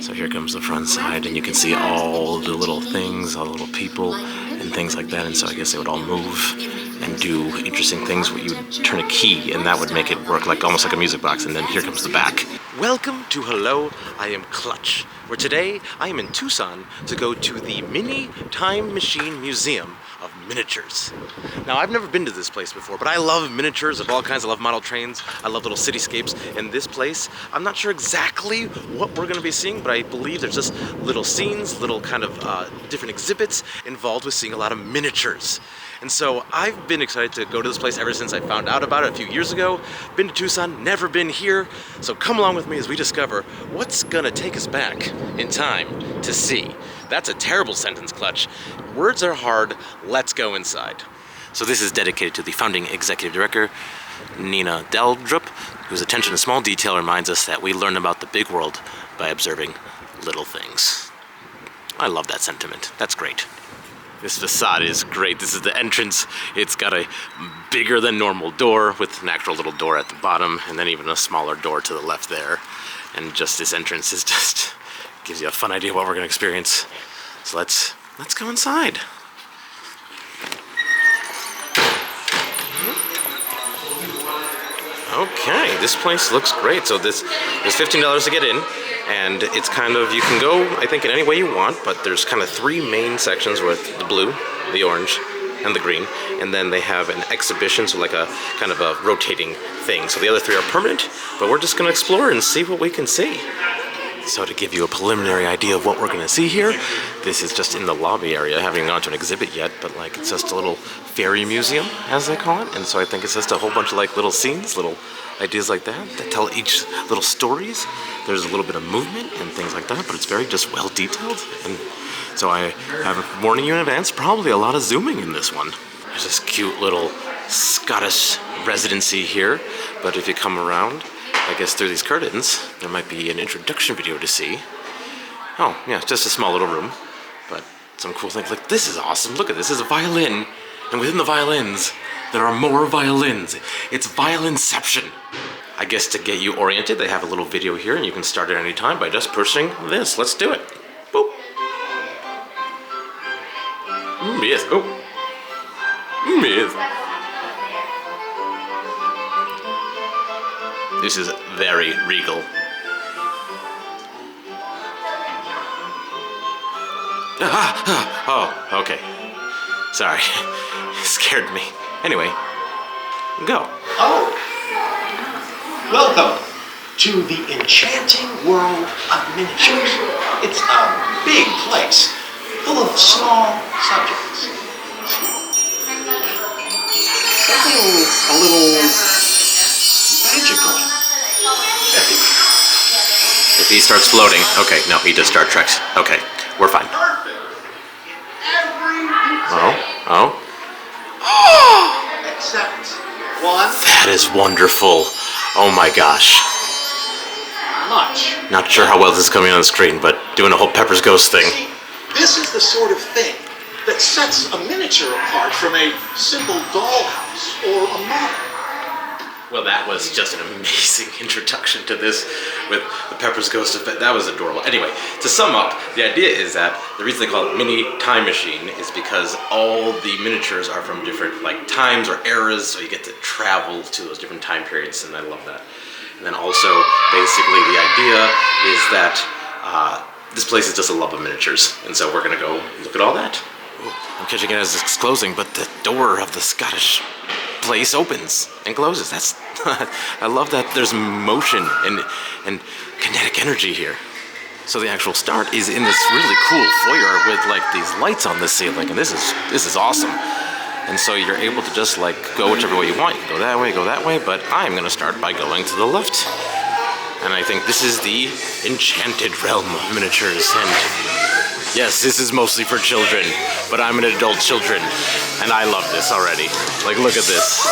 So here comes the front side, and you can see all the little things, all the little people, and things like that. And so I guess they would all move and do interesting things where you would turn a key, and that would make it work like almost like a music box. And then here comes the back. Welcome to Hello, I am Clutch, where today I am in Tucson to go to the Mini Time Machine Museum of Miniatures. Now, I've never been to this place before, but I love miniatures of all kinds. I love model trains. I love little cityscapes. And this place, I'm not sure exactly what we're going to be seeing, but I believe there's just little scenes, little kind of different exhibits involved with seeing a lot of miniatures. And so I've been excited to go to this place ever since I found out about it a few years ago. Been to Tucson, never been here. So come along with me as we discover what's gonna take us back in time to see. That's a terrible sentence, Clutch. Words are hard, let's go inside. So this is dedicated to the founding executive director, Nina Deldrup, whose attention to small detail reminds us that we learn about the big world by observing little things. I love that sentiment, that's great. This facade is great. This is the entrance. It's got a bigger than normal door with an actual little door at the bottom, and then even a smaller door to the left there. And just this entrance is just gives you a fun idea of what we're gonna experience. So let's go inside. Okay, this place looks great. So there's $15 to get in. And it's kind of, you can go, I think, in any way you want, but there's kind of three main sections with the blue, the orange, and the green. And then they have an exhibition, so like a kind of a rotating thing. So the other three are permanent, but we're just gonna explore and see what we can see. So to give you a preliminary idea of what we're gonna see here, this is just in the lobby area. I haven't even gone to an exhibit yet, but like it's just a little fairy museum, as they call it. And so I think it's just a whole bunch of like little scenes, little ideas like that tell each little stories. There's a little bit of movement and things like that, but it's very just well detailed. And so I have warning you in advance, probably a lot of zooming in this one. There's this cute little Scottish residency here, but if you come around, I guess through these curtains, there might be an introduction video to see. Oh, yeah, just a small little room, but some cool things. Like, this is awesome. Look at this. This is a violin, and within the violins, there are more violins. It's violinception. I guess to get you oriented, they have a little video here, and you can start at any time by just pushing this. Let's do it. Boop. Yes. Oh. Yes. This is very regal. Oh, okay. Sorry. Scared me. Anyway, go. Oh, welcome to the enchanting world of miniatures. It's a big place full of small subjects. Something a little magical. If he starts floating, okay, no, he does Star Trek. Okay, we're fine. Oh. Except one. That is wonderful. Oh my gosh. Much. Not sure how well this is coming on the screen, but doing a whole Pepper's Ghost thing. See, this is the sort of thing that sets a miniature apart from a simple dollhouse or a model. Well, that was just an amazing introduction to this with the Pepper's Ghost effect. That was adorable. Anyway, to sum up, the idea is that the reason they call it Mini Time Machine is because all the miniatures are from different like times or eras, so you get to travel to those different time periods, and I love that. And then also, basically, the idea is that this place is just a love of miniatures, and so we're gonna go look at all that. Ooh, I'm catching it as it's closing, but the door of the Scottish place opens and closes. That's I love that there's motion and kinetic energy here. So the actual start is in this really cool foyer with like these lights on the ceiling, and this is awesome. And so you're able to just like go whichever way you want. You can go that way, but I'm gonna start by going to the left. And I think this is the Enchanted Realm of miniatures. And yes, this is mostly for children, but I'm an adult children, and I love this already. Like, look at this.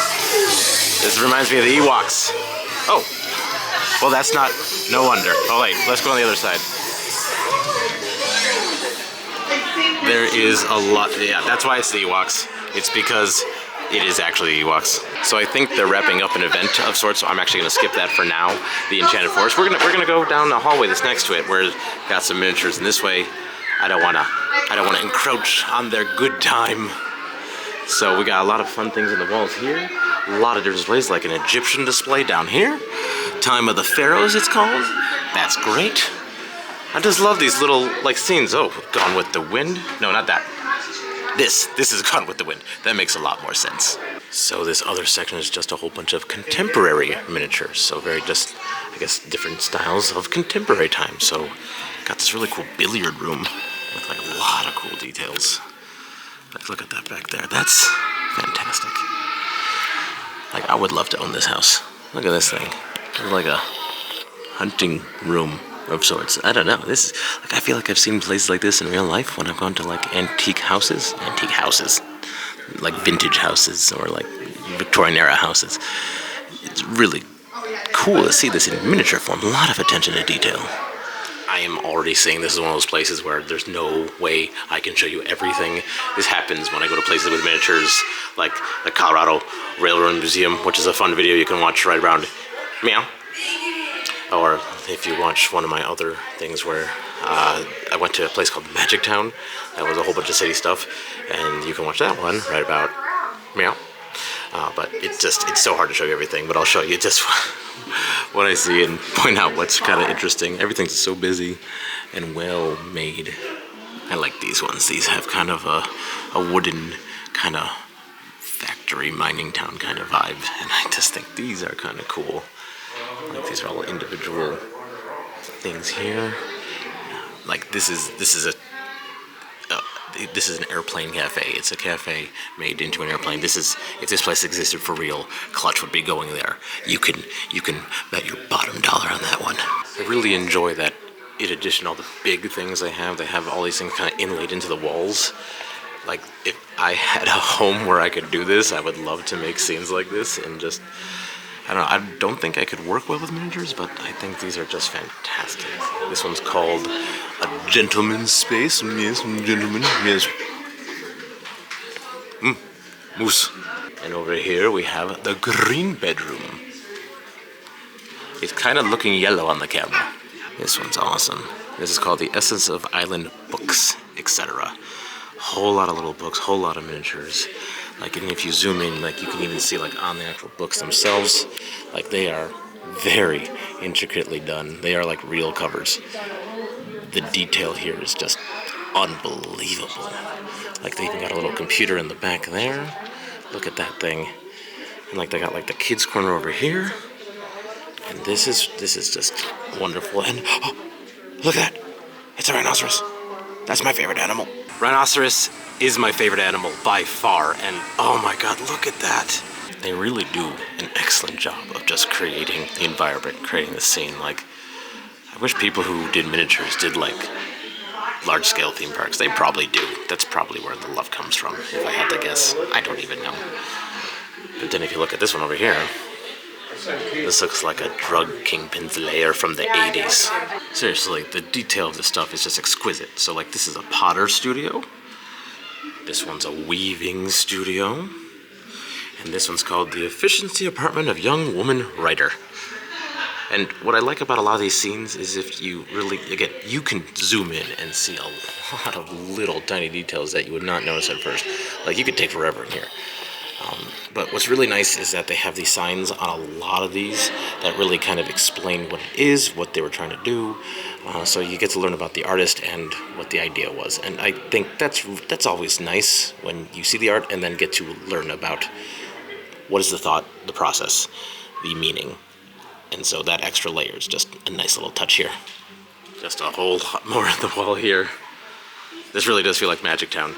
This reminds me of the Ewoks. Oh, well, that's not, no wonder. Oh wait, let's go on the other side. There is a lot, yeah, that's why it's the Ewoks. It's because It is actually Ewoks. So I think they're wrapping up an event of sorts, so I'm actually going to skip that for now, the Enchanted Forest. We're gonna go down the hallway that's next to it where it's got some miniatures, and this way I don't wanna encroach on their good time. So we got a lot of fun things in the walls here, a lot of different displays, like an Egyptian display down here. Time of the Pharaohs it's called. That's great. I just love these little like scenes. Oh, Gone with the Wind. No, not that. This is Gone with the Wind. That makes a lot more sense. So this other section is just a whole bunch of contemporary miniatures. So very just, I guess, different styles of contemporary time. So got this really cool billiard room with like a lot of cool details. Like look at that back there. That's fantastic. Like I would love to own this house. Look at this thing. It's like a hunting room of sorts. I don't know. This is like I feel like I've seen places like this in real life when I've gone to like antique houses, like vintage houses or like Victorian era houses. It's really cool to see this in miniature form. A lot of attention to detail. I am already saying this is one of those places where there's no way I can show you everything. This happens when I go to places with miniatures, like the Colorado Railroad Museum, which is a fun video you can watch right around meow. Or if you watch one of my other things where I went to a place called Magic Town, that was a whole bunch of city stuff, and you can watch that one right about meow. But it's so hard to show you everything, but I'll show you just what I see and point out what's kind of interesting. Everything's so busy and well made. I like these ones. These have kind of a wooden kind of factory mining town kind of vibe, and I just think these are kind of cool. Like these are all individual things here. Like this is an airplane cafe. It's a cafe made into an airplane. This is, if this place existed for real, Clutch would be going there. You can bet your bottom dollar on that one. I really enjoy that. In addition to all the big things they have all these things kind of inlaid into the walls. Like if I had a home where I could do this, I would love to make scenes like this and just. I don't know, I don't think I could work well with miniatures, but I think these are just fantastic. This one's called A Gentleman's Space. Yes, gentlemen, yes. Moose. And over here we have the Green Bedroom. It's kind of looking yellow on the camera. This one's awesome. This is called The Essence of Island Books, etc. Whole lot of little books, whole lot of miniatures. Like, and if you zoom in, like you can even see like on the actual books themselves, like they are very intricately done. They are like real covers. The detail here is just unbelievable. Like they even got a little computer in the back there. Look at that thing. And like they got like the kids corner over here. And this is just wonderful. And oh, look at that. It's a rhinoceros. That's my favorite animal. Rhinoceros is my favorite animal by far, and oh my god, look at that. They really do an excellent job of just creating the environment, creating the scene. Like, I wish people who did miniatures did like large-scale theme parks. They probably do. That's probably where the love comes from, if I had to guess. I don't even know. But then if you look at this one over here, this looks like a drug kingpin's lair from the 80s. Seriously, the detail of this stuff is just exquisite. So like this is a potter studio. This one's a weaving studio. And this one's called the Efficiency Apartment of Young Woman Writer. And what I like about a lot of these scenes is if you really, again, you can zoom in and see a lot of little tiny details that you would not notice at first. Like you could take forever in here. But what's really nice is that they have these signs on a lot of these that really kind of explain what it is, what they were trying to do. So you get to learn about the artist and what the idea was. And I think that's always nice when you see the art and then get to learn about what is the thought, the process, the meaning. And so that extra layer is just a nice little touch here. Just a whole lot more on the wall here. This really does feel like Magic Town,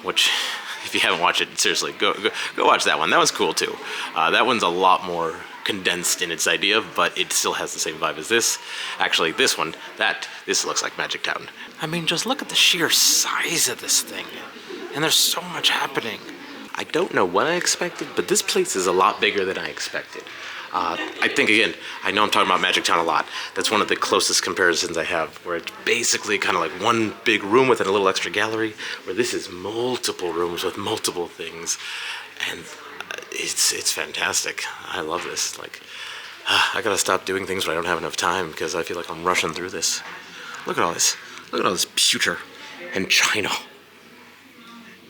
which... If you haven't watched it, seriously, go watch that one. That one's cool too. That one's a lot more condensed in its idea, but it still has the same vibe as this. Actually, this one, this looks like Magic Town. I mean, just look at the sheer size of this thing. And there's so much happening. I don't know what I expected, but this place is a lot bigger than I expected. I think, again, I know I'm talking about Magic Town a lot. That's one of the closest comparisons I have, where it's basically kind of like one big room with a little extra gallery, where this is multiple rooms with multiple things, and it's fantastic. I love this. Like, I gotta stop doing things when I don't have enough time, because I feel like I'm rushing through this. Look at all this. Look at all this pewter and china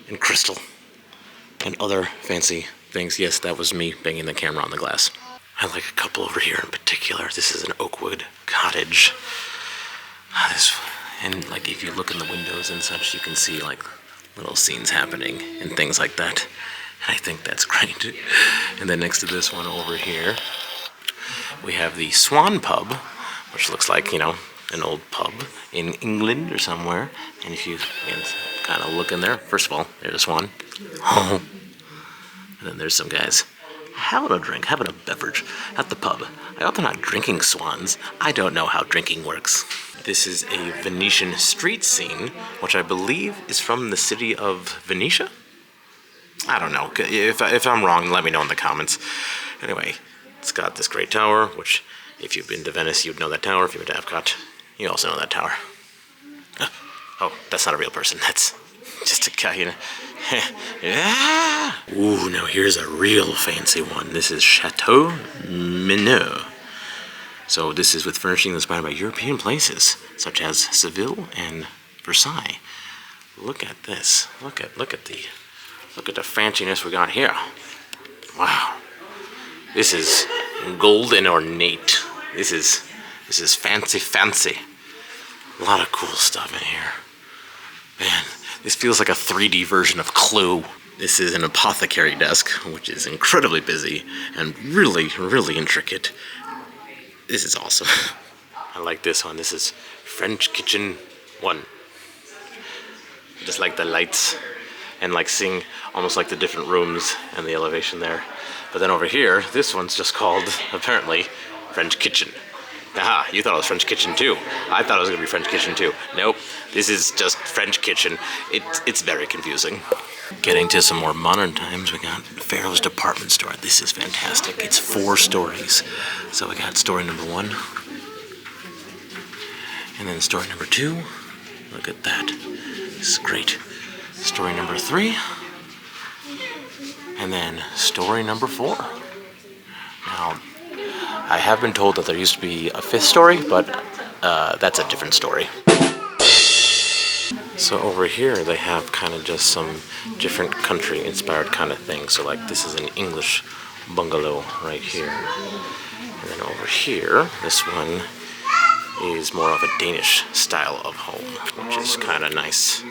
and crystal and other fancy things. Yes, that was me banging the camera on the glass. I like a couple over here in particular. This is an Oakwood cottage. And like if you look in the windows and such, you can see like little scenes happening and things like that. And I think that's great. And then next to this one over here, we have the Swan Pub, which looks like, you know, an old pub in England or somewhere. And if you kind of look in there, first of all, there's a swan. Oh. And then there's some guys having a drink, having a beverage at the pub. I hope they're not drinking swans. I don't know how drinking works. This is a Venetian street scene, which I believe is from the city of Venetia? I don't know. If I'm wrong, let me know in the comments. Anyway, it's got this great tower, which if you've been to Venice, you'd know that tower. If you've been to Epcot, you also know that tower. Oh, that's not a real person. That's just a guy, you know. Yeah. Ooh, now here's a real fancy one. This is Chateau Mineur. So this is with furnishing inspired by European places, such as Seville and Versailles. Look at this. Look at the fanciness we got here. Wow. This is gold and ornate. This is fancy. A lot of cool stuff in here. Man, this feels like a 3D version of Clue. This is an apothecary desk, which is incredibly busy and really, really intricate. This is awesome. I like this one. This is French Kitchen 1. Just like the lights and like seeing almost like the different rooms and the elevation there. But then over here, this one's just called, apparently, French Kitchen. Aha, you thought it was French Kitchen 2. I thought it was going to be French Kitchen 2. Nope, this is just French Kitchen. It's very confusing. Getting to some more modern times, we got Pharaoh's Department Store. This is fantastic. It's 4 stories. So we got story number 1. And then story number 2. Look at that. This is great. Story number 3. And then story number 4. Now, I have been told that there used to be a 5th story, but that's a different story. So over here they have kind of just some different country inspired kind of things. So like this is an English bungalow right here. And then over here, this one is more of a Danish style of home, which is kind of nice.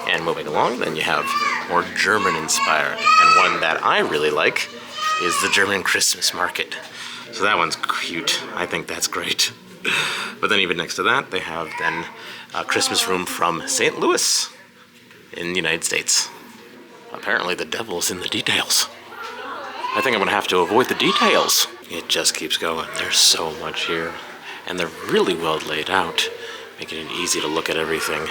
And moving along, then you have more German inspired. And one that I really like is the German Christmas market. So that one's cute. I think that's great. But then even next to that, they have then a Christmas room from St. Louis in the United States. Apparently the devil's in the details. I think I'm gonna have to avoid the details. It just keeps going. There's so much here. And they're really well laid out, making it easy to look at everything.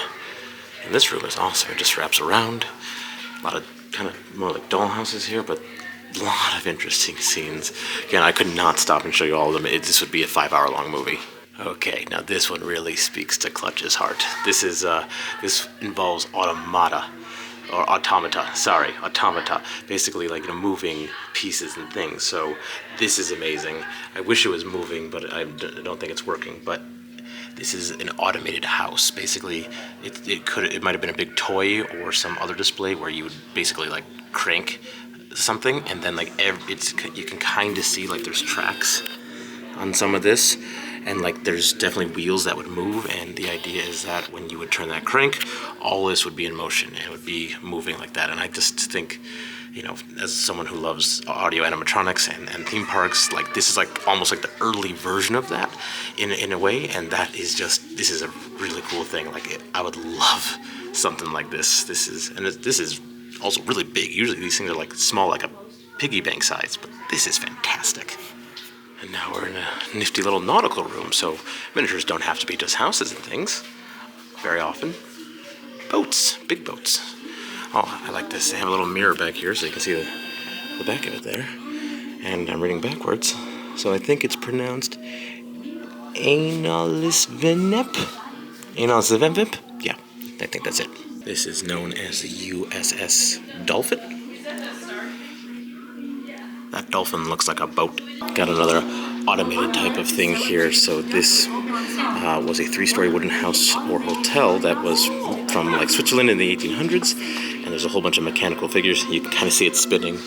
And this room is awesome. It just wraps around. A lot of kind of more like dollhouses here, but a lot of interesting scenes. Again, I could not stop and show you all of them. This would be a 5-hour-long movie. Okay, now this one really speaks to Clutch's heart. This involves automata. Basically, like, you know, moving pieces and things. So this is amazing. I wish it was moving, but I don't think it's working. But this is an automated house. Basically, it might have been a big toy or some other display where you would basically like crank something, and then like you can kind of see like there's tracks on some of this, and like there's definitely wheels that would move, and the idea is that when you would turn that crank, all this would be in motion and it would be moving like that. And I just think, you know, as someone who loves audio animatronics and theme parks, like this is like almost like the early version of that in a way, and this is a really cool thing. Like I would love something like this. This is also really big. Usually these things are like small, like a piggy bank size, but this is fantastic. And now we're in a nifty little nautical room, so miniatures don't have to be just houses and things. Very often, boats, big boats. Oh, I like this. They have a little mirror back here so you can see the back of it there. And I'm reading backwards, So I think it's pronounced Analisvenep. Analisvenep? Yeah, I think that's it. This is known as the USS Dolphin. That dolphin looks like a boat. Got another automated type of thing here. So this was a 3-story wooden house or hotel that was from like Switzerland in the 1800s. And there's a whole bunch of mechanical figures. You can kind of see it spinning.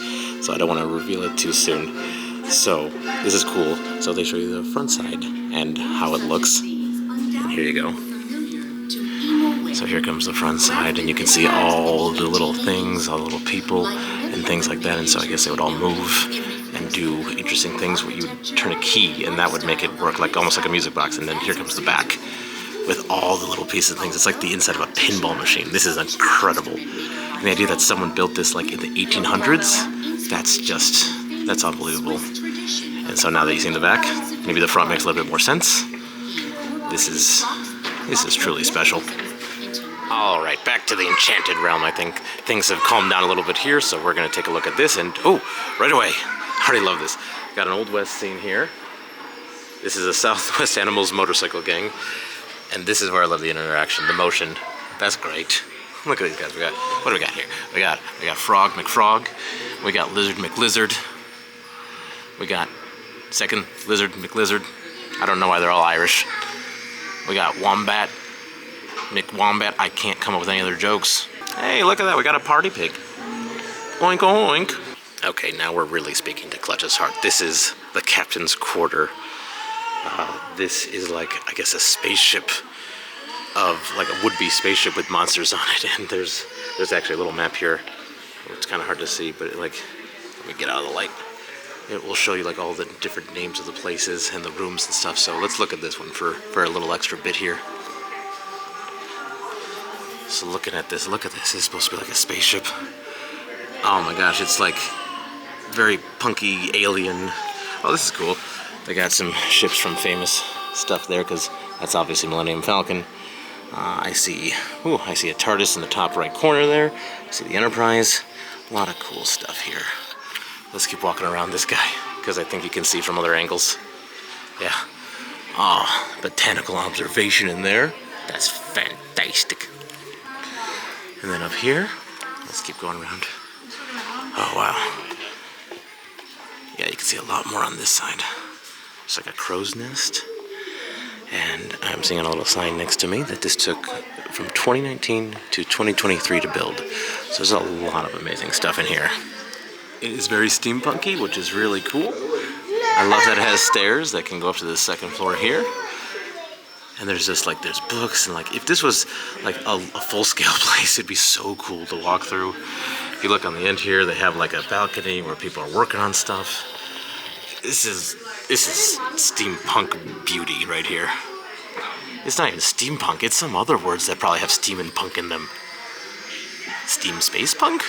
So I don't want to reveal it too soon. So this is cool. So they show you the front side and how it looks. And here you go. So here comes the front side, and you can see all the little things, all the little people and things like that. And so I guess they would all move and do interesting things where you would turn a key and that would make it work like almost like a music box. And then here comes the back with all the little pieces and things. It's like the inside of a pinball machine. This is incredible. And the idea that someone built this like in the 1800s, that's unbelievable. And so now that you've seen the back, maybe the front makes a little bit more sense. This is truly special. All right, back to the Enchanted Realm. I think things have calmed down a little bit here, so we're going to take a look at this. And, oh, right away, I already love this. Got an Old West scene here. This is a Southwest Animals motorcycle gang. And this is where I love the interaction, the motion. That's great. Look at these guys. What do we got here? We got Frog McFrog. We got Lizard McLizard. We got Second Lizard McLizard. I don't know why they're all Irish. We got Wombat McWombat. I can't come up with any other jokes. Hey, look at that. We got a party pig. Oink, oink. Okay, now we're really speaking to Clutch's heart. This is the captain's quarter. This is like, I guess, a spaceship of, like a would-be spaceship with monsters on it. And there's actually a little map here. It's kind of hard to see, but let me get out of the light. It will show you like all the different names of the places and the rooms and stuff. So let's look at this one for a little extra bit here. So looking at this, look at this. It's supposed to be like a spaceship. Oh my gosh, it's like very punky alien. Oh, this is cool. They got some ships from famous stuff there because that's obviously Millennium Falcon. I see a TARDIS in the top right corner there. I see the Enterprise. A lot of cool stuff here. Let's keep walking around this guy because I think you can see from other angles. Yeah. Oh, botanical observation in there. That's fantastic. And then up here, let's keep going around. Oh, wow. Yeah, you can see a lot more on this side. It's like a crow's nest. And I'm seeing a little sign next to me that this took from 2019 to 2023 to build. So there's a lot of amazing stuff in here. It is very steampunky, which is really cool. I love that it has stairs that can go up to the second floor here. And there's books, and like if this was like a full-scale place, it'd be so cool to walk through. If you look on the end here, they have like a balcony where people are working on stuff. This is steampunk beauty right here. It's not even steampunk, it's some other words that probably have steam and punk in them. Steam space punk?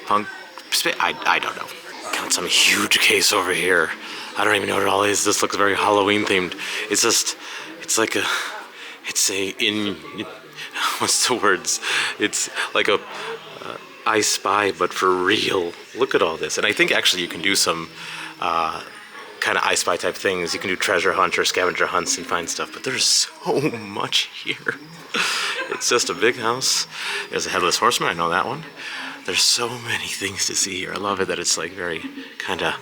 Punk space? I don't know. Got some huge case over here. I don't even know what it all is. This looks very Halloween themed. What's the words? It's like a I Spy, but for real. Look at all this. And I think actually you can do some kind of I Spy type things. You can do treasure hunts or scavenger hunts and find stuff, but there's so much here. It's just a big house. There's a Headless Horseman, I know that one. There's so many things to see here. I love it that it's like very kind of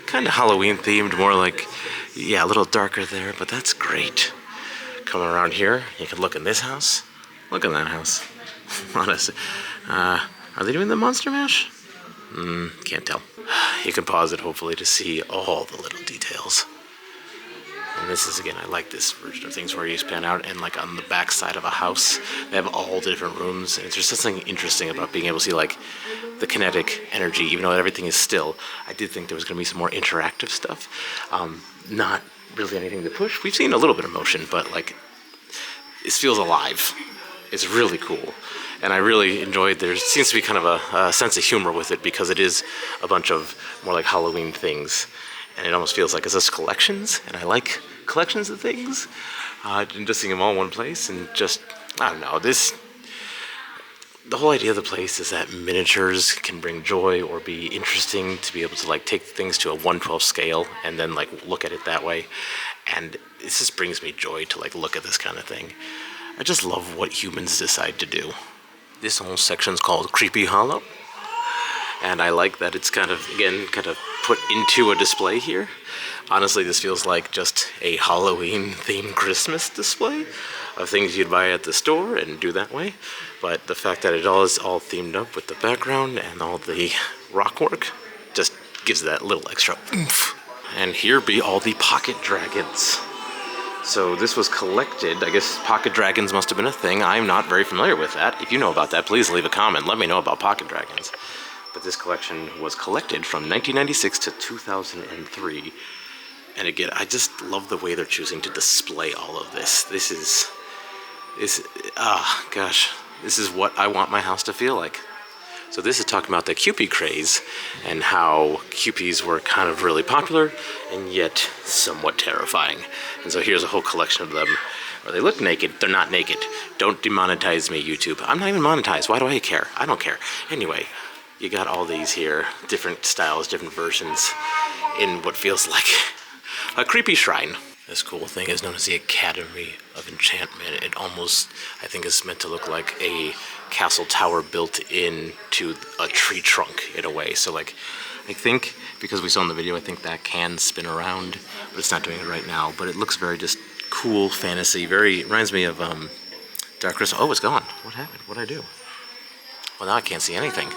Halloween themed, more like, yeah, a little darker there, but that's great. Coming around here, you can look in this house. Look in that house. Honestly, are they doing the Monster Mash? Can't tell. You can pause it, hopefully, to see all the little details. And this is, again, I like this version of things where you span out and like on the back side of a house, they have all different rooms. And there's just something interesting about being able to see like the kinetic energy, even though everything is still. I did think there was going to be some more interactive stuff. Not really anything to push. We've seen a little bit of motion, but like it feels alive. It's really cool. And I really enjoyed, there seems to be kind of a sense of humor with it because it is a bunch of more like Halloween things. And it almost feels like it's just collections, and I like collections of things. And just seeing them all in one place, and just, I don't know, this the whole idea of the place is that miniatures can bring joy or be interesting to be able to like take things to a 1/12 scale and then like look at it that way. And this just brings me joy to like look at this kind of thing. I just love what humans decide to do. This whole section's called Creepy Hollow. And I like that it's kind of, again, kind of put into a display here. Honestly, this feels like just a Halloween-themed Christmas display of things you'd buy at the store and do that way. But the fact that it all is all themed up with the background and all the rock work just gives that little extra oomph. And here be all the pocket dragons. So this was collected. I guess pocket dragons must have been a thing. I'm not very familiar with that. If you know about that, please leave a comment. Let me know about pocket dragons. But this collection was collected from 1996 to 2003. And again, I just love the way they're choosing to display all of this. This is what I want my house to feel like. So this is talking about the Kewpie craze and how Kewpies were kind of really popular and yet somewhat terrifying. And so here's a whole collection of them where they look naked. They're not naked. Don't demonetize me, YouTube. I'm not even monetized. Why do I care? I don't care. Anyway, you got all these here, different styles, different versions in what feels like a creepy shrine. This cool thing is known as the Academy of Enchantment. It almost, I think, is meant to look like a castle tower built into a tree trunk in a way. So like, I think, because we saw in the video, I think that can spin around, but it's not doing it right now. But it looks very just cool fantasy, very, reminds me of Dark Crystal. Oh, it's gone. What happened? What'd I do? Well, now I can't see anything.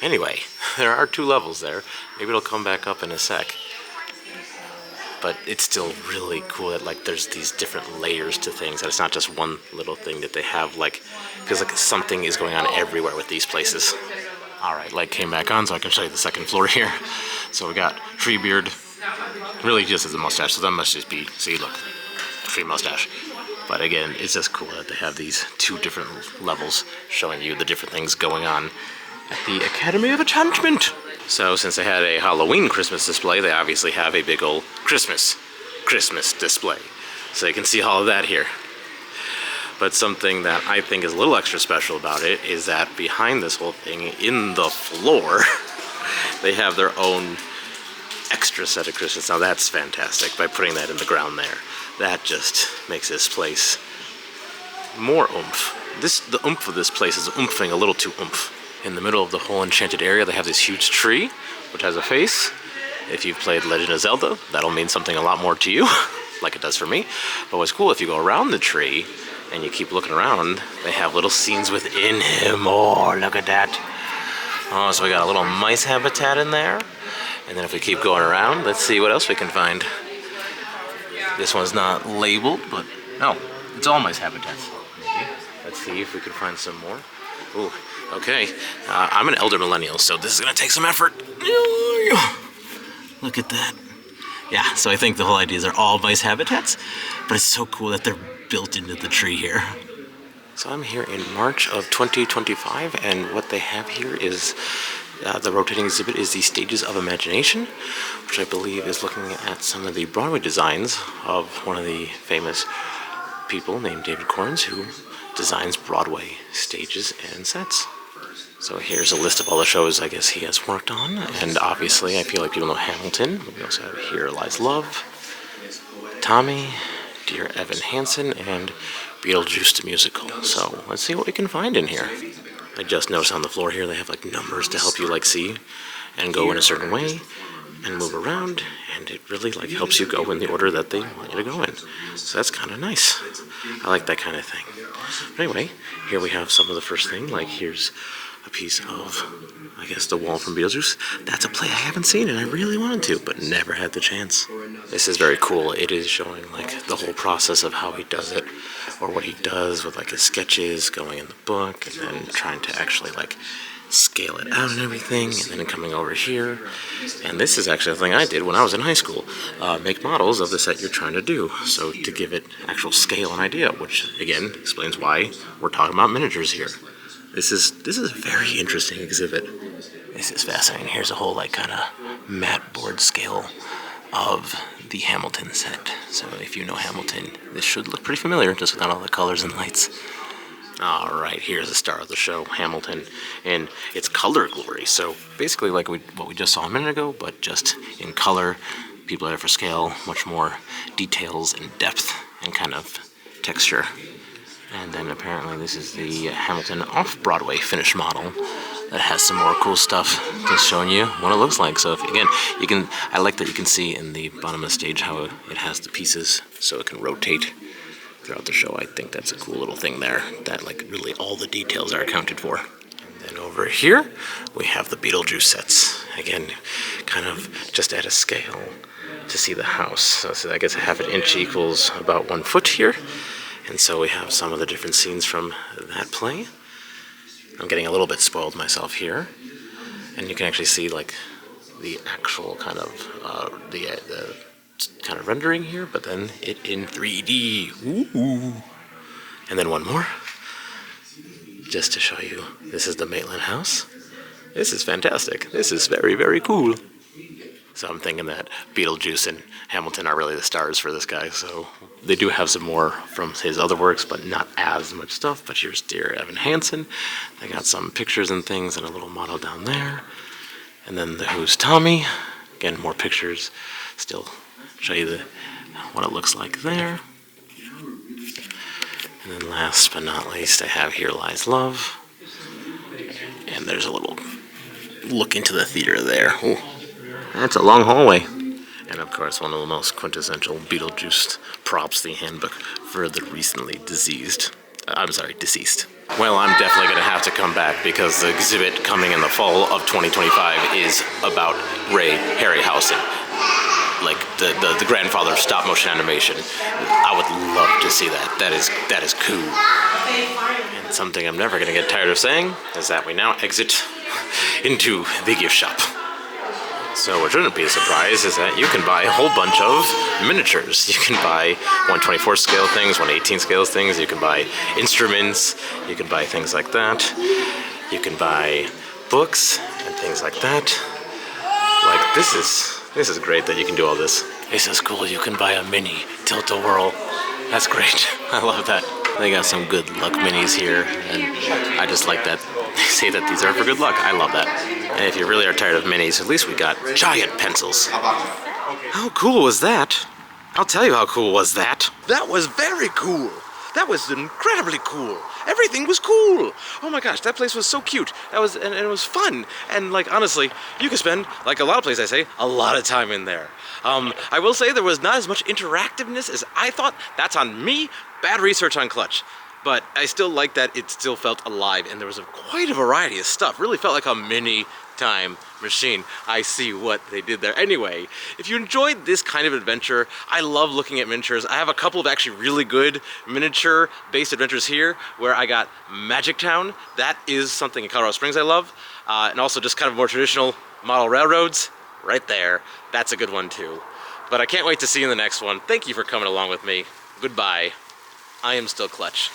Anyway, there are 2 levels there. Maybe it'll come back up in a sec. But it's still really cool that like there's these different layers to things, that it's not just one little thing that they have, like, because like something is going on everywhere with these places. Alright, light came back on so I can show you the second floor here. So we got Treebeard, really just as a mustache, so that must just be, see, look, tree mustache. But again, it's just cool that they have these 2 different levels showing you the different things going on at the Academy of Enchantment. So since they had a Halloween Christmas display, they obviously have a big old Christmas display. So you can see all of that here. But something that I think is a little extra special about it is that behind this whole thing, in the floor, they have their own extra set of Christmas. Now that's fantastic, by putting that in the ground there. That just makes this place more oomph. The oomph of this place is oomphing a little too oomph. In the middle of the whole enchanted area, they have this huge tree, which has a face. If you've played Legend of Zelda, that'll mean something a lot more to you, like it does for me. But what's cool, if you go around the tree and you keep looking around, they have little scenes within him. Oh, look at that. Oh, so we got a little mice habitat in there. And then if we keep going around, let's see what else we can find. This one's not labeled, but no, it's all mice habitats. Maybe. Let's see if we can find some more. Ooh. Okay, I'm an elder millennial, so this is gonna take some effort. Look at that. Yeah, so I think the whole idea is they're all mice habitats, but it's so cool that they're built into the tree here. So I'm here in March of 2025, and what they have here is the rotating exhibit is the Stages of Imagination, which I believe is looking at some of the Broadway designs of one of the famous people named David Korins, who designs Broadway stages and sets. So here's a list of all the shows I guess he has worked on, and obviously I feel like people know Hamilton. We also have Here Lies Love, Tommy, Dear Evan Hansen, and Beetlejuice the Musical. So let's see what we can find in here. I just noticed on the floor here they have like numbers to help you like see and go in a certain way and move around, and it really like helps you go in the order that they want you to go in. So that's kind of nice. I like that kind of thing. But anyway, here we have some of the first thing, like here's a piece of, I guess, the wall from Beetlejuice. That's a play I haven't seen and I really wanted to, but never had the chance. This is very cool. It is showing like the whole process of how he does it, or what he does with like his sketches going in the book, and then trying to actually like scale it out and everything, and then coming over here. And this is actually a thing I did when I was in high school. Make models of the set you're trying to do, so to give it actual scale and idea, which again explains why we're talking about miniatures here. This is a very interesting exhibit. This is fascinating. Here's a whole like kind of mat board scale of the Hamilton set. So if you know Hamilton, this should look pretty familiar, just without all the colors and lights. All right, here's the star of the show, Hamilton, in its color glory. So basically like what we just saw a minute ago, but just in color, people at it for scale, much more details and depth and kind of texture. And then apparently this is the Hamilton off-Broadway finished model that has some more cool stuff, just showing you what it looks like. So if, again, I like that you can see in the bottom of the stage how it has the pieces so it can rotate throughout the show. I think that's a cool little thing there, that like really all the details are accounted for. And then over here, we have the Beetlejuice sets. Again, kind of just at a scale to see the house. So I guess a half an inch equals about 1 foot here. And so we have some of the different scenes from that play. I'm getting a little bit spoiled myself here. And you can actually see like the actual kind of the kind of rendering here, but then it in 3D. Ooh. And then one more, just to show you, this is the Maitland house. This is fantastic. This is very, very cool. So I'm thinking that Beetlejuice and Hamilton are really the stars for this guy. So they do have some more from his other works, but not as much stuff. But here's Dear Evan Hansen. They got some pictures and things and a little model down there. And then the Who's Tommy. Again, more pictures. Still show you what it looks like there. And then last but not least, I have Here Lies Love. And there's a little look into the theater there. Ooh. That's a long hallway. And of course, one of the most quintessential Beetlejuice props, the handbook for the recently deceased. Well, I'm definitely going to have to come back because the exhibit coming in the fall of 2025 is about Ray Harryhausen, like the grandfather of stop motion animation. I would love to see that. That is cool. And something I'm never going to get tired of saying is that we now exit into the gift shop. So what shouldn't be a surprise is that you can buy a whole bunch of miniatures. You can buy 1/24 scale things, 1/18 scale things. You can buy instruments. You can buy things like that. You can buy books and things like that. Like this is great that you can do all this. This is cool. You can buy a mini tilt-a-whirl. That's great. I love that. They got some good luck minis here, and I just like that they say that these are for good luck. I love that. And if you really are tired of minis, at least we got giant pencils. How cool was that? I'll tell you how cool was that. That was very cool. That was incredibly cool. Everything was cool. Oh my gosh, that place was so cute. And it was fun. And like honestly, you could spend, like a lot of places I say, a lot of time in there. I will say there was not as much interactiveness as I thought. That's on me. Bad research on Clutch. But I still like that it still felt alive, and there was quite a variety of stuff. Really felt like a mini time machine. I see what they did there. Anyway, if you enjoyed this kind of adventure, I love looking at miniatures. I have a couple of actually really good miniature-based adventures here, where I got Magic Town. That is something in Colorado Springs I love. And also just kind of more traditional model railroads. Right there. That's a good one too. But I can't wait to see you in the next one. Thank you for coming along with me. Goodbye. I am still Clutch.